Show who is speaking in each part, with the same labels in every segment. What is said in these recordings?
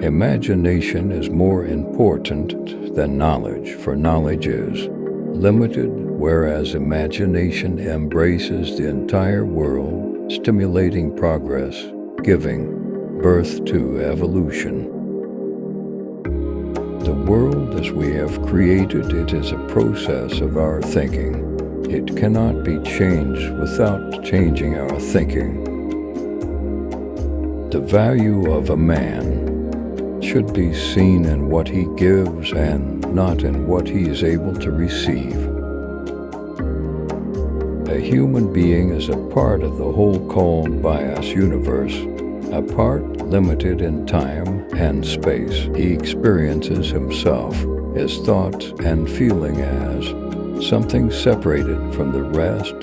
Speaker 1: Imagination is more important than knowledge, for knowledge is limited, whereas imagination embraces the entire world, stimulating progress, giving birth to evolution. The world as we have created it is a process of our thinking. It cannot be changed without changing our thinking. The value of a man should be seen in what he gives and not in what he is able to receive. A human being is a part of the whole called by us universe, a part limited in time and space. He experiences himself, his thoughts and feeling as something separated from the rest,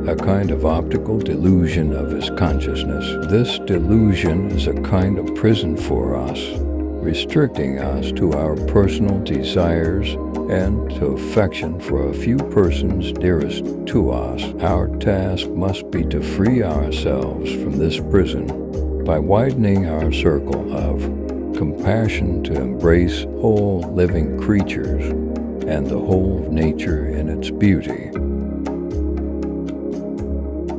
Speaker 1: a kind of optical delusion of his consciousness. This delusion is a kind of prison for us, restricting us to our personal desires and to affection for a few persons dearest to us. Our task must be to free ourselves from this prison by widening our circle of compassion to embrace all living creatures and the whole of nature in its beauty.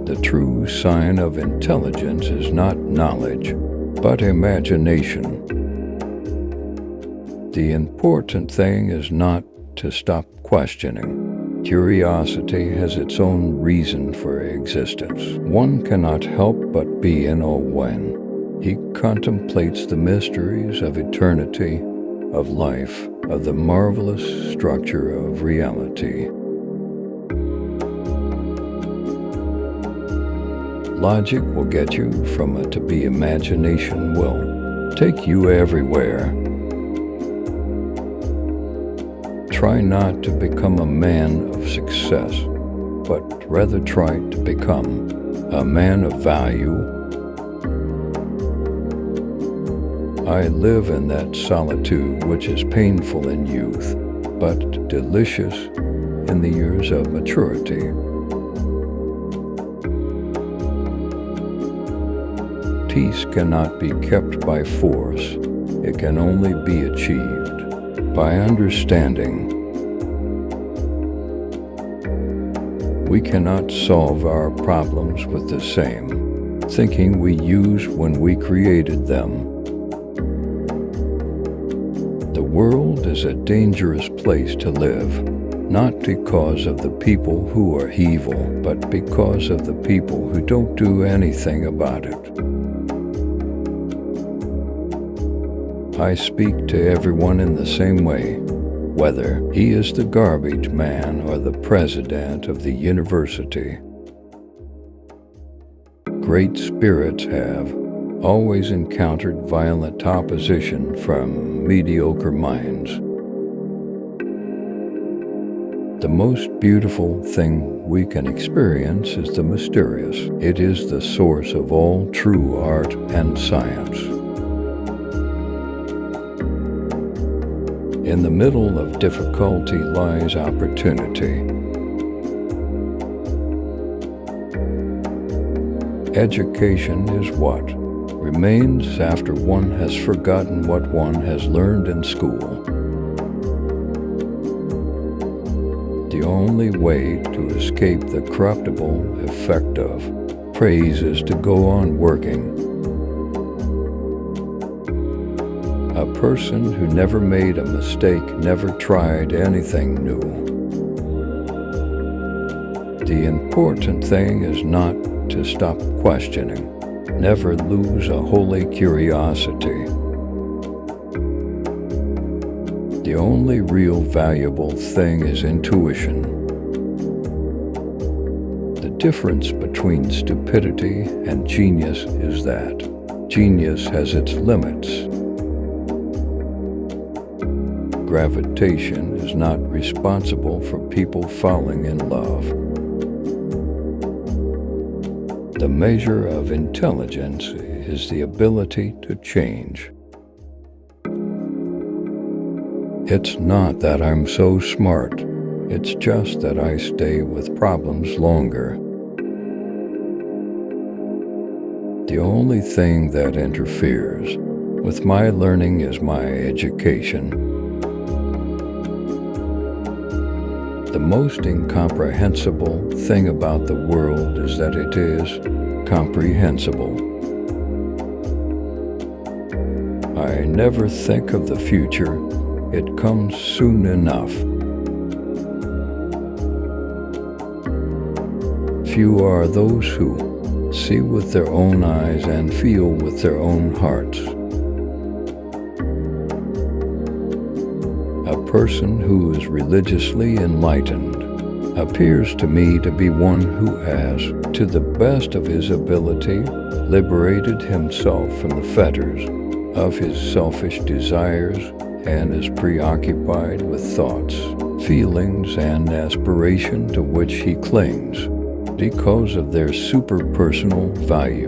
Speaker 1: The true sign of intelligence is not knowledge, but imagination. The important thing is not to stop questioning. Curiosity has its own reason for existence. One cannot help but be in awe when he contemplates the mysteries of eternity, of life, of the marvelous structure of reality. Logic will get you from a to be, imagination will take you everywhere. Try not to become a man of success, but rather try to become a man of value. I live in that solitude which is painful in youth, but delicious in the years of maturity. Peace cannot be kept by force. It can only be achieved by understanding. We cannot solve our problems with the same thinking we used when we created them. The world is a dangerous place to live, not because of the people who are evil, but because of the people who don't do anything about it. I speak to everyone in the same way, whether he is the garbage man or the president of the university. Great spirits have always encountered violent opposition from mediocre minds. The most beautiful thing we can experience is the mysterious. It is the source of all true art and science. In the middle of difficulty lies opportunity. Education is what remains after one has forgotten what one has learned in school. The only way to escape the corruptible effect of praise is to go on working. A person who never made a mistake never tried anything new. The important thing is not to stop questioning. Never lose a holy curiosity. The only real valuable thing is intuition. The difference between stupidity and genius is that genius has its limits. Gravitation is not responsible for people falling in love. The measure of intelligence is the ability to change. It's not that I'm so smart, it's just that I stay with problems longer. The only thing that interferes With my learning as my education, the most incomprehensible thing about the world is that it is comprehensible. I never think of the future. It comes soon enough. Few are those who see with their own eyes and feel with their own hearts. A person who is religiously enlightened appears to me to be one who has, to the best of his ability, liberated himself from the fetters of his selfish desires and is preoccupied with thoughts, feelings, and aspiration to which he clings because of their superpersonal value.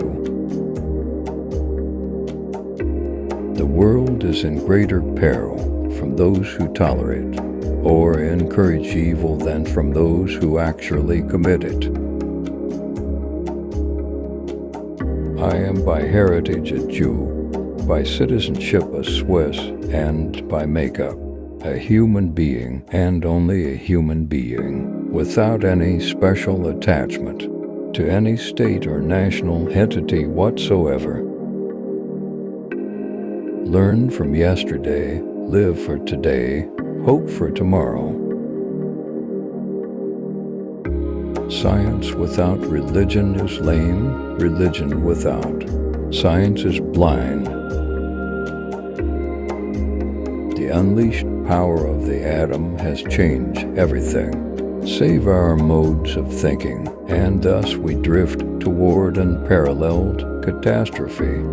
Speaker 1: The world is in greater peril from those who tolerate or encourage evil than from those who actually commit it. I am by heritage a Jew, by citizenship a Swiss, and by makeup a human being, and only a human being, without any special attachment to any state or national entity whatsoever. Learn from yesterday, live for today, hope for tomorrow. Science without religion is lame, religion without science is blind. The unleashed power of the atom has changed everything, save our modes of thinking, and thus we drift toward unparalleled catastrophe.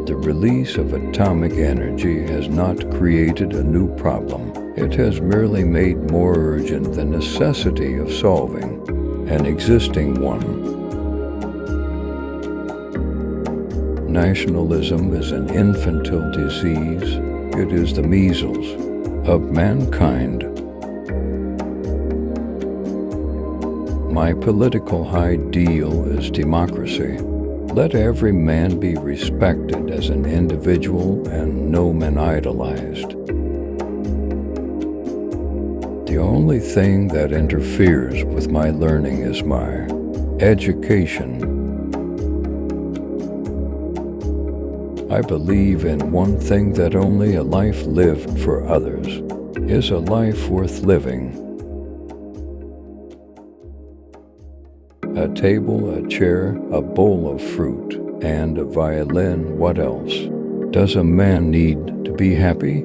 Speaker 1: The release of atomic energy has not created a new problem. It has merely made more urgent the necessity of solving an existing one. Nationalism is an infantile disease. It is the measles of mankind. My political ideal is democracy. Let every man be respected as an individual and no man idolized. The only thing that interferes with my learning is my education. I believe in one thing, that only a life lived for others is a life worth living. A table, a chair, a bowl of fruit, and a violin, what else? Does a man need to be happy?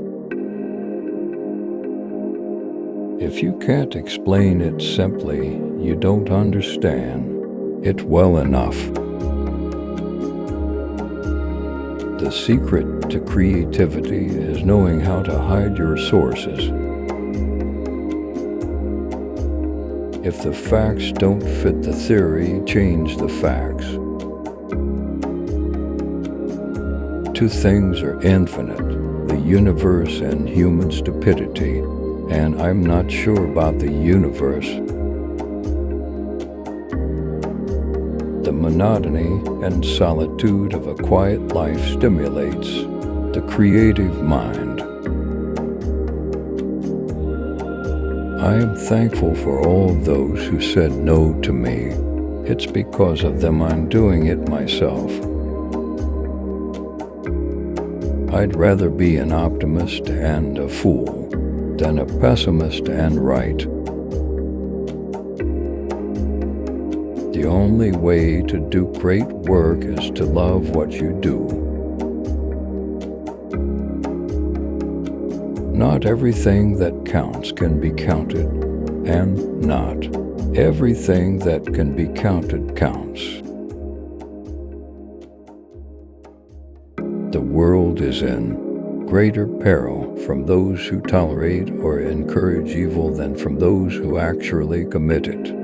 Speaker 1: If you can't explain it simply, you don't understand it well enough. The secret to creativity is knowing how to hide your sources. If the facts don't fit the theory, change the facts. Two things are infinite, the universe and human stupidity, and I'm not sure about the universe. The monotony and solitude of a quiet life stimulates the creative mind. I am thankful for all of those who said no to me. It's because of them I'm doing it myself. I'd rather be an optimist and a fool than a pessimist and right. The only way to do great work is to love what you do. Not everything that counts can be counted, and not everything that can be counted counts. The world is in greater peril from those who tolerate or encourage evil than from those who actually commit it.